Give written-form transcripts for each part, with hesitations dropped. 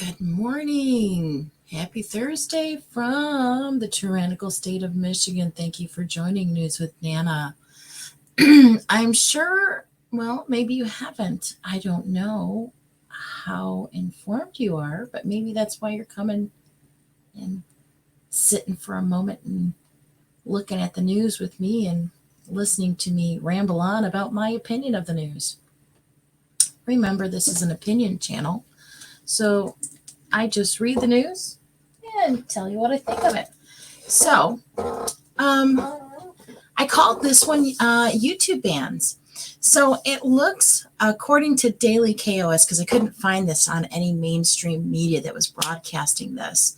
Good morning. Happy Thursday from the tyrannical state of Michigan. Thank you for joining News with Nana. I'm sure, well, maybe you haven't. I don't know how informed you are, but maybe that's why you're coming and sitting for a moment and looking at the news with me and listening to me ramble on about my opinion of the news. Remember, this is an opinion channel. So I just read the news and tell you what I think of it. So, I called this one YouTube bans. So it looks, according to Daily KOS, because I couldn't find this on any mainstream media that was broadcasting this.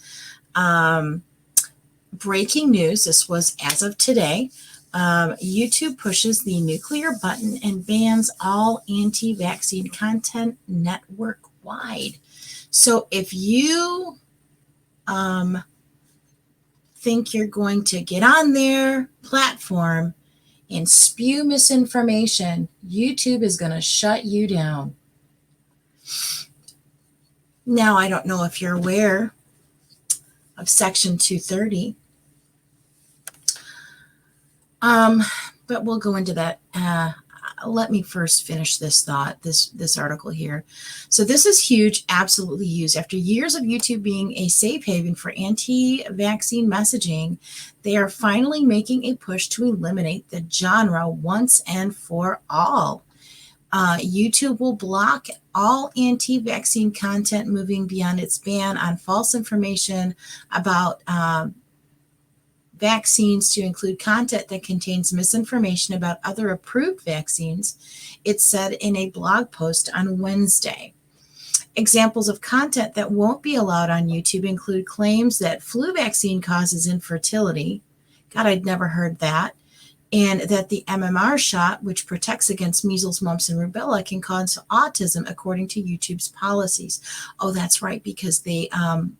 Breaking news, this was as of today. YouTube pushes the nuclear button and bans all anti-vaccine content network-wide. So if you think you're going to get on their platform and spew misinformation, YouTube is going to shut you down. Now, I don't know if you're aware of Section 230, but we'll go into that. Let me first finish this thought, this article here. So this is huge, absolutely huge. After years of YouTube being a safe haven for anti-vaccine messaging, they are finally making a push to eliminate the genre once and for all. YouTube will block all anti-vaccine content moving beyond its ban on false information about vaccines to include content that contains misinformation about other approved vaccines, it said in a blog post on Wednesday. Examples of content that won't be allowed on YouTube include claims that flu vaccine causes infertility. God, I'd never heard that. And that the MMR shot, which protects against measles, mumps, and rubella, can cause autism according to YouTube's policies. Oh, that's right, because they,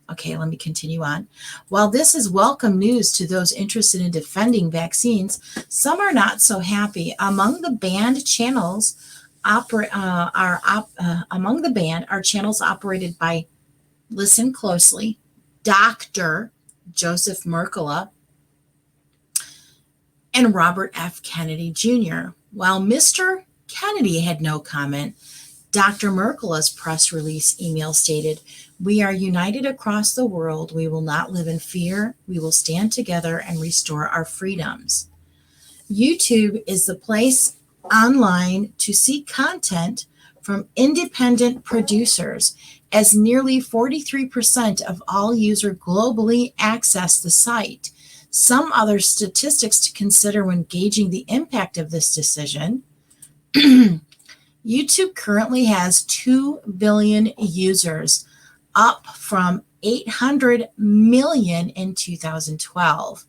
okay, let me continue on. While this is welcome news to those interested in defending vaccines, some are not so happy. Among the banned channels are channels operated by, listen closely, Dr. Joseph Mercola and Robert F. Kennedy Jr. While Mr. Kennedy had no comment, Dr. Mercola's press release email stated, "We are united across the world. We will not live in fear. We will stand together and restore our freedoms." YouTube is the place online to see content from independent producers, as nearly 43% of all users globally access the site. Some other statistics to consider when gauging the impact of this decision. YouTube currently has 2 billion users, up from 800 million in 2012.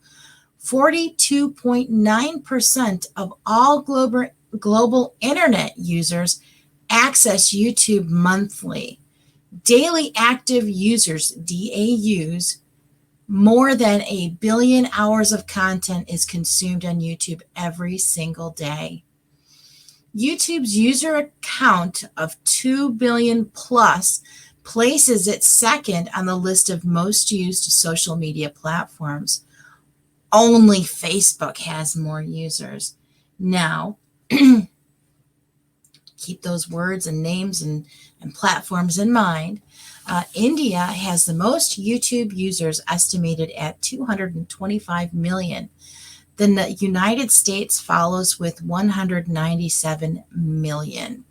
42.9% of all global internet users access YouTube monthly. Daily active users, DAUs, more than 1 billion hours of content is consumed on YouTube every single day. YouTube's user count of 2 billion plus places it second on the list of most used social media platforms. Only Facebook has more users. Now, keep those words and names and platforms in mind. India has the most YouTube users, estimated at 225 million. The United States follows with 197 million.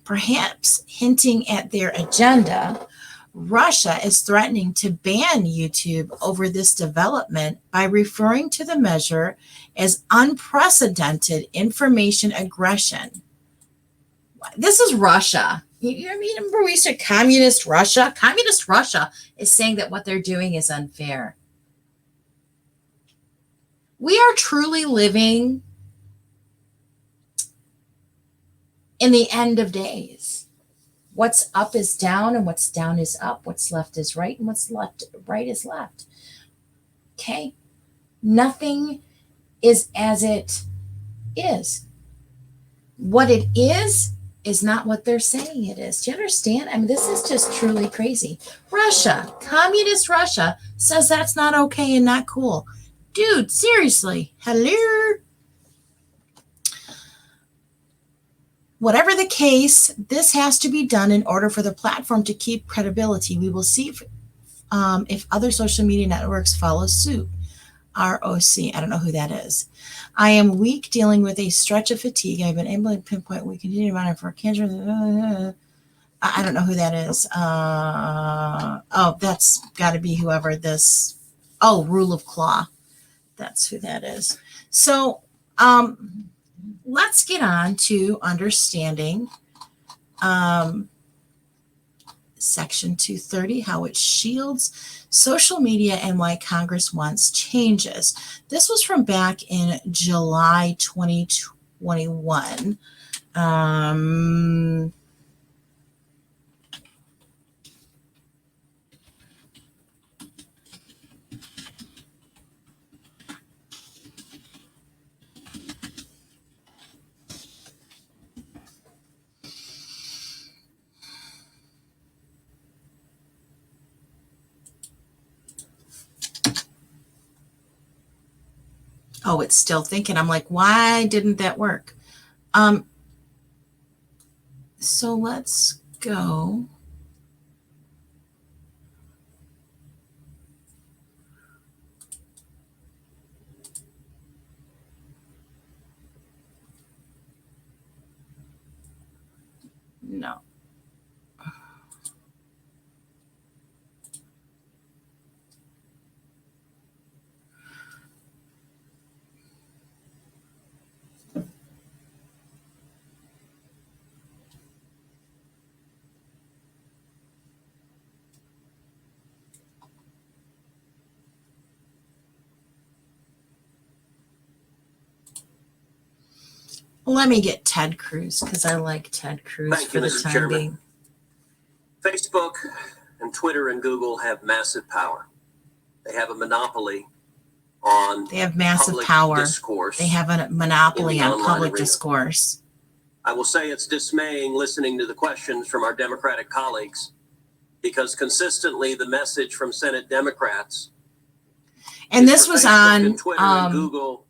Perhaps hinting at their agenda, Russia is threatening to ban YouTube over this development by referring to the measure as unprecedented information aggression. This is Russia. You remember we said communist Russia? Communist Russia is saying that what they're doing is unfair. We are truly living in the end of days. What's up is down, and what's down is up. What's left is right, and what's right is left. Okay? Nothing is as it is. What it is is not what they're saying it is. Do you understand? I mean, this is just truly crazy. Russia, communist Russia, says that's not okay and not cool. Dude, seriously. Hello? Whatever the case, this has to be done in order for the platform to keep credibility. We will see if other social media networks follow suit. ROC, I don't know who that is. I am weak dealing with a stretch of fatigue. I've been able to pinpoint we continue to monitor for cancer. I don't know who that is. That's got to be whoever this. Oh, Rule of Claw. That's who that is. So let's get on to understanding Section 230, how it shields social media and why Congress wants changes. This was from back in July 2021. Oh, it's still thinking. I'm like, why didn't that work? So let's go. No. Let me get Ted Cruz because I like Ted Cruz for the time being. Facebook and Twitter and Google have massive power. They have a monopoly on massive power. Discourse. They have a monopoly on public discourse. I will say it's dismaying listening to the questions from our Democratic colleagues because consistently the message from Senate Democrats. And this was on and Twitter and Google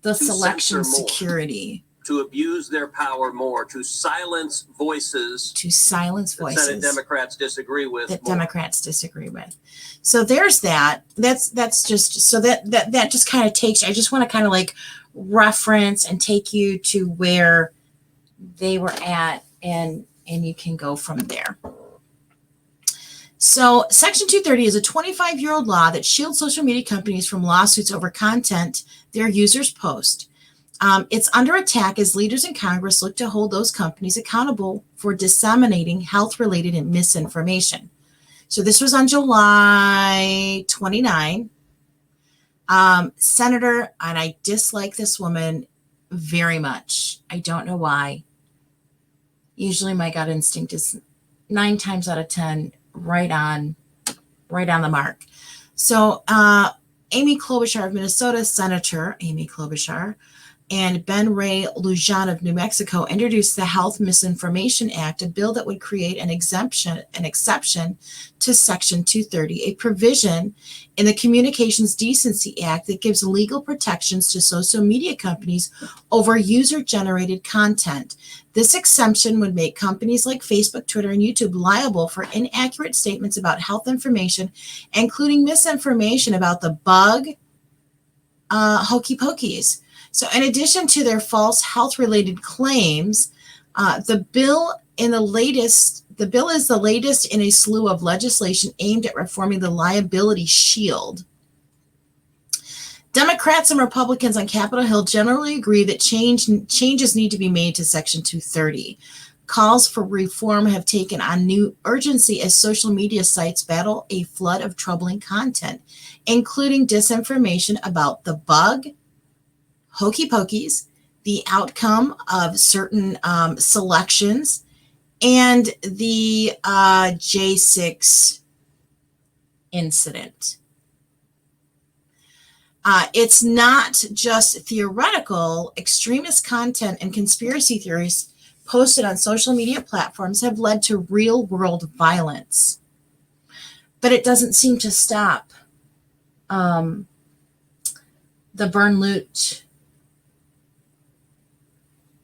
the selection security. To abuse their power more, to silence voices. That Senate Democrats disagree with. Democrats disagree with. So there's that. That's just so that just kind of takes. I just want to kind of like reference and take you to where they were at, and you can go from there. So Section 230 is a 25-year-old law that shields social media companies from lawsuits over content their users post. It's under attack as leaders in Congress look to hold those companies accountable for disseminating health-related misinformation. So this was on July 29. Senator, and I dislike this woman very much. I don't know why. Usually my gut instinct is 9 times out of 10 right on the mark. So Amy Klobuchar of Minnesota, Senator Amy Klobuchar, and Ben Ray Lujan of New Mexico introduced the Health Misinformation Act, a bill that would create an exception to Section 230, a provision in the Communications Decency Act that gives legal protections to social media companies over user-generated content. This exemption would make companies like Facebook, Twitter, and YouTube liable for inaccurate statements about health information, including misinformation about the bug, hokey pokeys. So in addition to their false health-related claims, the bill is the latest in a slew of legislation aimed at reforming the liability shield. Democrats and Republicans on Capitol Hill generally agree that changes need to be made to Section 230. Calls for reform have taken on new urgency as social media sites battle a flood of troubling content, including disinformation about the bug, hokey pokeys, the outcome of certain selections, and the J6 incident. It's not just theoretical. Extremist content and conspiracy theories posted on social media platforms have led to real-world violence. But it doesn't seem to stop the burn, loot,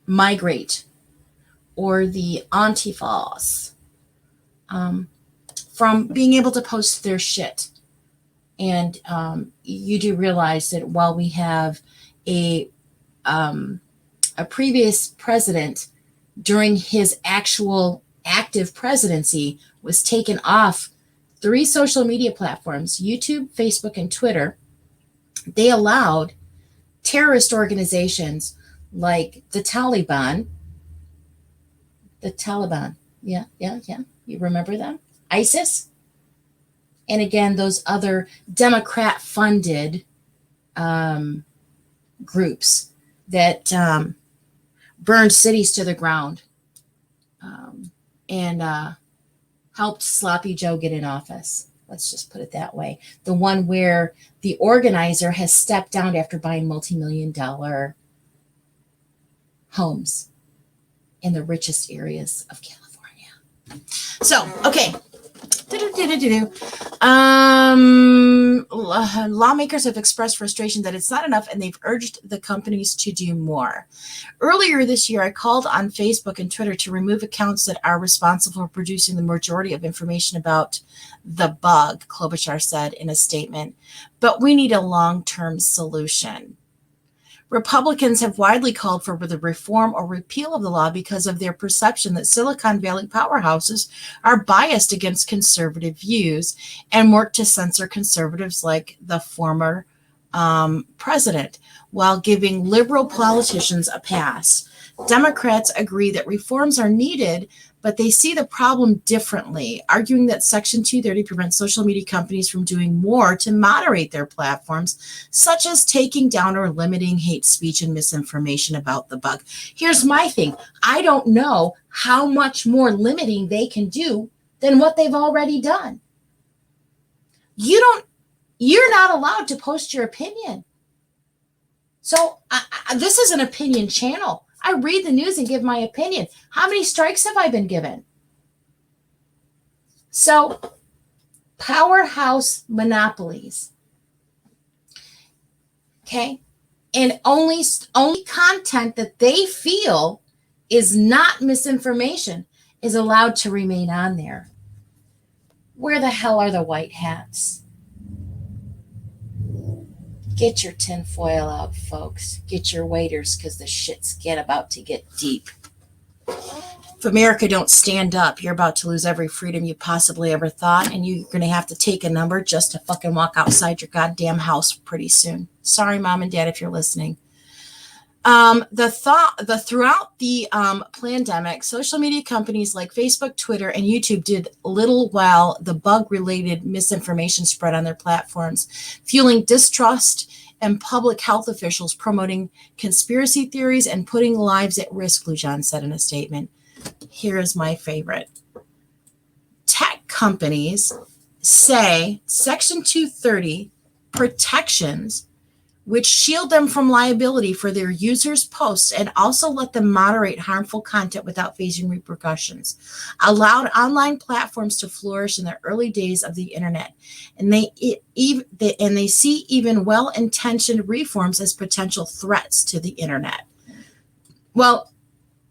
migrate, or the Antifas from being able to post their shit. And you do realize that while we have a previous president during his actual active presidency was taken off 3 social media platforms, YouTube, Facebook, and Twitter, they allowed terrorist organizations like the Taliban, yeah, you remember them? ISIS, and again, those other Democrat-funded groups that burned cities to the ground and helped Sloppy Joe get in office. Let's just put it that way. The one where the organizer has stepped down after buying multi-million-dollar homes in the richest areas of California. So, okay. Lawmakers have expressed frustration that it's not enough, and they've urged the companies to do more. Earlier this year, I called on Facebook and Twitter to remove accounts that are responsible for producing the majority of information about the bug, Klobuchar said in a statement. But we need a long-term solution. Republicans have widely called for the reform or repeal of the law because of their perception that Silicon Valley powerhouses are biased against conservative views and work to censor conservatives like the former president, while giving liberal politicians a pass. Democrats agree that reforms are needed, but they see the problem differently, arguing that Section 230 prevents social media companies from doing more to moderate their platforms, such as taking down or limiting hate speech and misinformation about the bug. Here's my thing. I don't know how much more limiting they can do than what they've already done. You're not allowed to post your opinion. So this is an opinion channel. I read the news and give my opinion. How many strikes have I been given? So, powerhouse monopolies. Okay? And only content that they feel is not misinformation is allowed to remain on there. Where the hell are the white hats? Get your tinfoil out, folks. Get your waders, because the shit's about to get deep. If America don't stand up, you're about to lose every freedom you possibly ever thought, and you're going to have to take a number just to fucking walk outside your goddamn house pretty soon. Sorry, Mom and Dad, if you're listening. Throughout the pandemic, social media companies like Facebook, Twitter, and YouTube did little while the bug-related misinformation spread on their platforms, fueling distrust and public health officials promoting conspiracy theories and putting lives at risk, Lujan said in a statement. Here is my favorite. Tech companies say Section 230 protections which shield them from liability for their users' posts and also let them moderate harmful content without facing repercussions, allowed online platforms to flourish in the early days of the internet. And they see even well-intentioned reforms as potential threats to the internet. Well,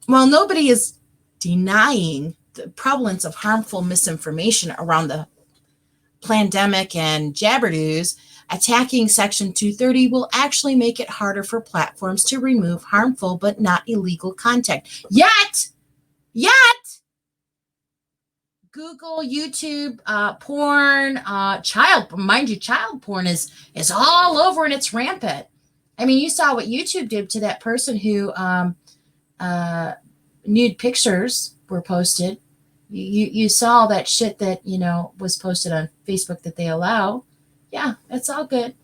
while nobody is denying the prevalence of harmful misinformation around the pandemic and jabberdoos, attacking Section 230 will actually make it harder for platforms to remove harmful but not illegal content. Yet, Google, YouTube, porn, child porn is all over and it's rampant. I mean, you saw what YouTube did to that person who nude pictures were posted. You saw that shit that, was posted on Facebook that they allow. Yeah, it's all good.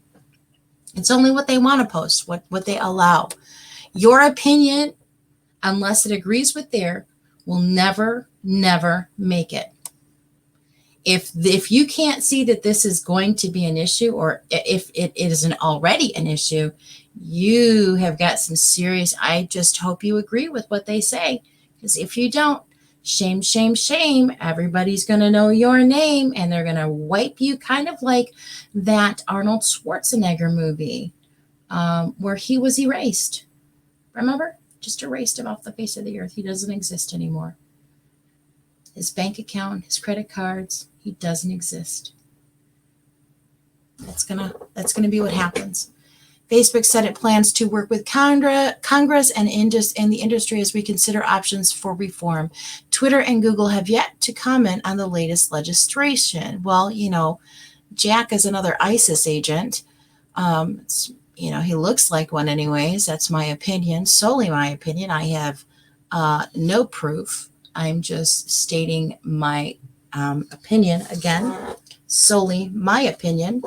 It's only what they want to post, what they allow. Your opinion, unless it agrees with theirs, will never make it. If you can't see that this is going to be an issue, or if it isn't already an issue, you have got some serious, I just hope you agree with what they say, Because if you don't, shame, shame, shame, everybody's going to know your name and they're going to wipe you, kind of like that Arnold Schwarzenegger movie where he was erased. Remember? Just erased him off the face of the earth. He doesn't exist anymore. His bank account, his credit cards, he doesn't exist. That's gonna be what happens. Facebook said it plans to work with Congress and the industry as we consider options for reform. Twitter and Google have yet to comment on the latest legislation. Well, Jack is another ISIS agent. He looks like one anyways. That's my opinion, solely my opinion. I have no proof. I'm just stating my opinion again, solely my opinion.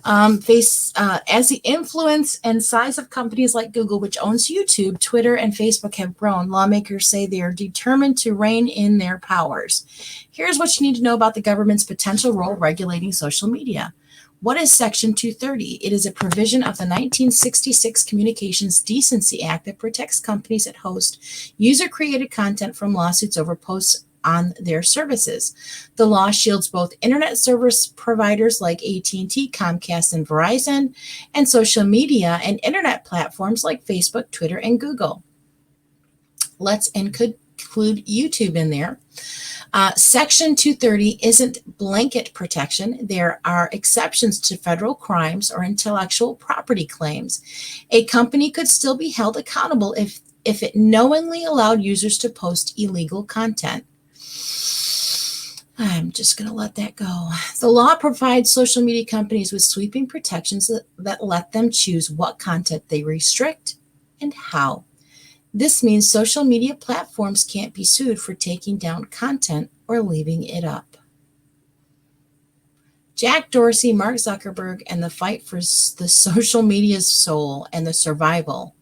As the influence and size of companies like Google, which owns YouTube, Twitter, and Facebook have grown, lawmakers say they are determined to rein in their powers. Here's what you need to know about the government's potential role regulating social media. What is Section 230? It is a provision of the 1966 Communications Decency Act that protects companies that host user-created content from lawsuits over posts on their services. The law shields both internet service providers like AT&T, Comcast, and Verizon, and social media and internet platforms like Facebook, Twitter, and Google. Let's include YouTube in there. Section 230 isn't blanket protection. There are exceptions to federal crimes or intellectual property claims. A company could still be held accountable if it knowingly allowed users to post illegal content. I'm just going to let that go. The law provides social media companies with sweeping protections that let them choose what content they restrict and how. This means social media platforms can't be sued for taking down content or leaving it up. Jack Dorsey, Mark Zuckerberg, and the fight for the social media's soul and the survival.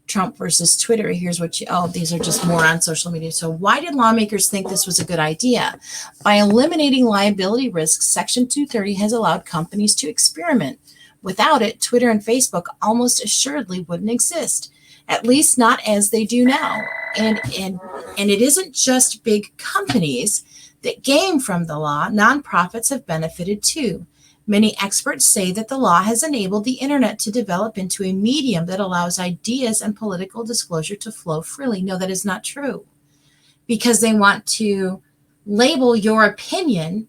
Trump versus Twitter. Here's what these are just more on social media. So why did lawmakers think this was a good idea? By eliminating liability risks, Section 230 has allowed companies to experiment. Without it, Twitter and Facebook almost assuredly wouldn't exist. At least not as they do now. And it isn't just big companies that gain from the law. Nonprofits have benefited too. Many experts say that the law has enabled the internet to develop into a medium that allows ideas and political disclosure to flow freely. No, that is not true. Because they want to label your opinion,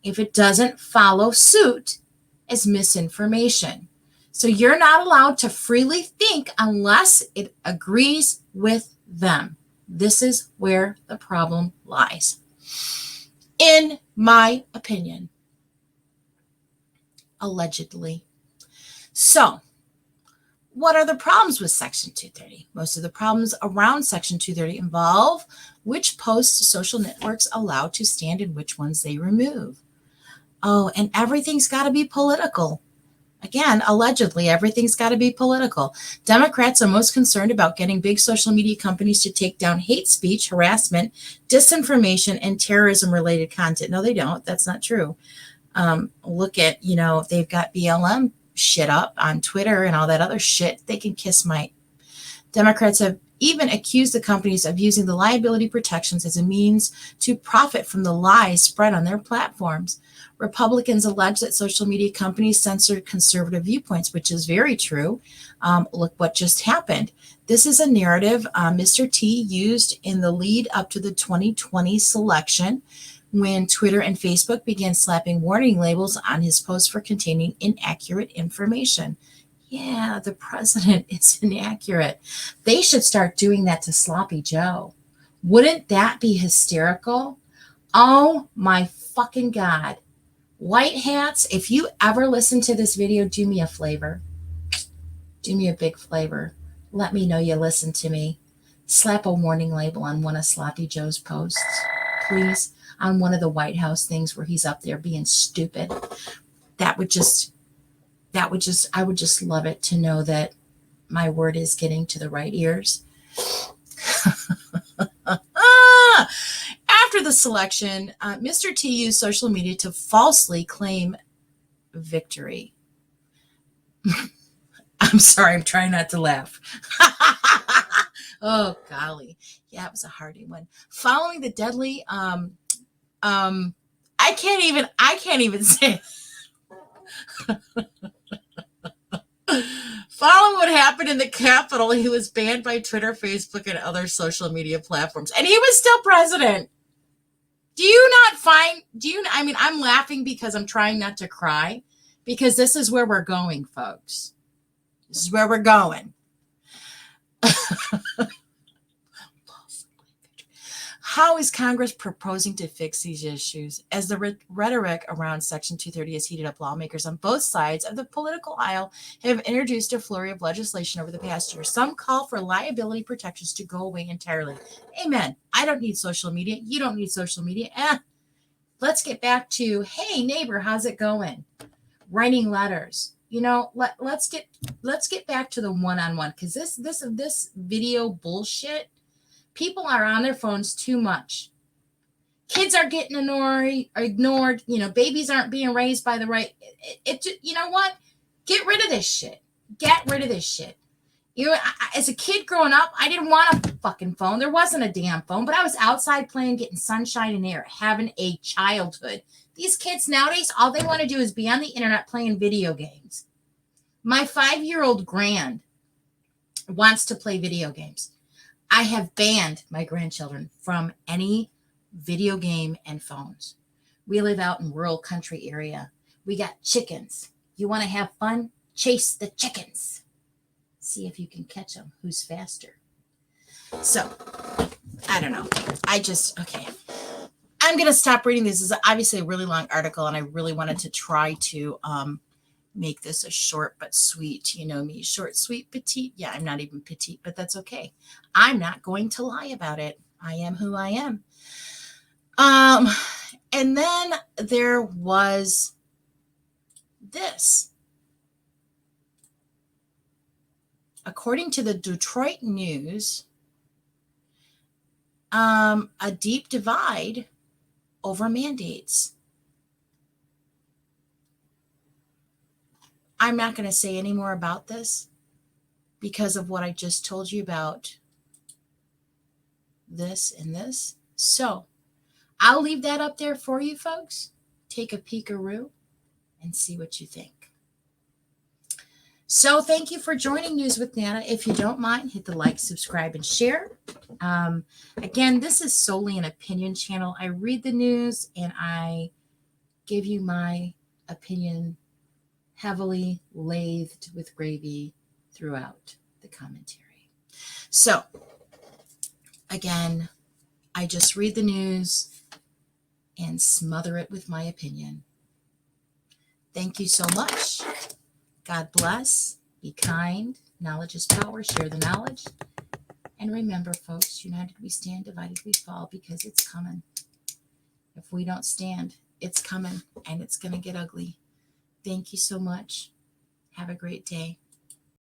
if it doesn't follow suit, as misinformation. So you're not allowed to freely think unless it agrees with them. This is where the problem lies, in my opinion. Allegedly. So, what are the problems with Section 230? Most of the problems around Section 230 involve which posts social networks allow to stand and which ones they remove. Oh, and everything's got to be political. Again, allegedly, everything's got to be political. Democrats are most concerned about getting big social media companies to take down hate speech, harassment, disinformation, and terrorism-related content. No, they don't. That's not true. Look at, they've got BLM shit up on Twitter and all that other shit. They can kiss my... Democrats have even accused the companies of using the liability protections as a means to profit from the lies spread on their platforms. Republicans allege that social media companies censor conservative viewpoints, which is very true. Look what just happened. This is a narrative Mr. T used in the lead up to the 2020 selection when Twitter and Facebook began slapping warning labels on his posts for containing inaccurate information. Yeah, the president is inaccurate. They should start doing that to Sloppy Joe. Wouldn't that be hysterical? Oh my fucking God. White hats, if you ever listen to this video, do me a favor. Do me a big favor. Let me know you listen to me. Slap a warning label on one of Sloppy Joe's posts, please. On one of the White House things where he's up there being stupid. I would just love it to know that my word is getting to the right ears. After the selection, Mr. T used social media to falsely claim victory. I'm sorry, I'm trying not to laugh. Oh, golly. Yeah, it was a hardy one. Following the deadly, I can't even say. Following what happened in the Capitol, he was banned by Twitter, Facebook, and other social media platforms, and he was still president. I'm laughing because I'm trying not to cry, because this is where we're going, folks. This is where we're going. How is Congress proposing to fix these issues? As the rhetoric around Section 230 has heated up, lawmakers on both sides of the political aisle have introduced a flurry of legislation over the past year. Some call for liability protections to go away entirely. Amen. I don't need social media. You don't need social media. Let's get back to, hey, neighbor, how's it going? Writing letters. Let's get back to the one-on-one, because this video bullshit, people are on their phones too much. Kids are getting ignored. Babies aren't being raised by the right. You know what? Get rid of this shit. Get rid of this shit. As a kid growing up, I didn't want a fucking phone. There wasn't a damn phone, but I was outside playing, getting sunshine and air, having a childhood. These kids nowadays, all they want to do is be on the internet playing video games. My 5-year-old grand wants to play video games. I have banned my grandchildren from any video game and phones. We live out in rural country area. We got chickens. You want to have fun? Chase the chickens. See if you can catch them. Who's faster? So, I don't know. Okay. I'm going to stop reading this. This is obviously a really long article, and I really wanted to try to make this a short but sweet. You know me, short, sweet, petite. Yeah, I'm not even petite, but that's okay. I'm not going to lie about it. I am who I am. And then there was this. According to the Detroit News, a deep divide over mandates. I'm not going to say any more about this because of what I just told you about this and this. So I'll leave that up there for you folks. Take a peek-a-roo and see what you think. So thank you for joining News with Nana. If you don't mind, hit the like, subscribe, and share. Again, this is solely an opinion channel. I read the news and I give you my opinion, heavily lathed with gravy throughout the commentary. So, again, I just read the news and smother it with my opinion. Thank you so much. God bless. Be kind. Knowledge is power. Share the knowledge. And remember, folks, united we stand, divided we fall, because it's coming. If we don't stand, it's coming, and it's going to get ugly. Thank you so much. Have a great day.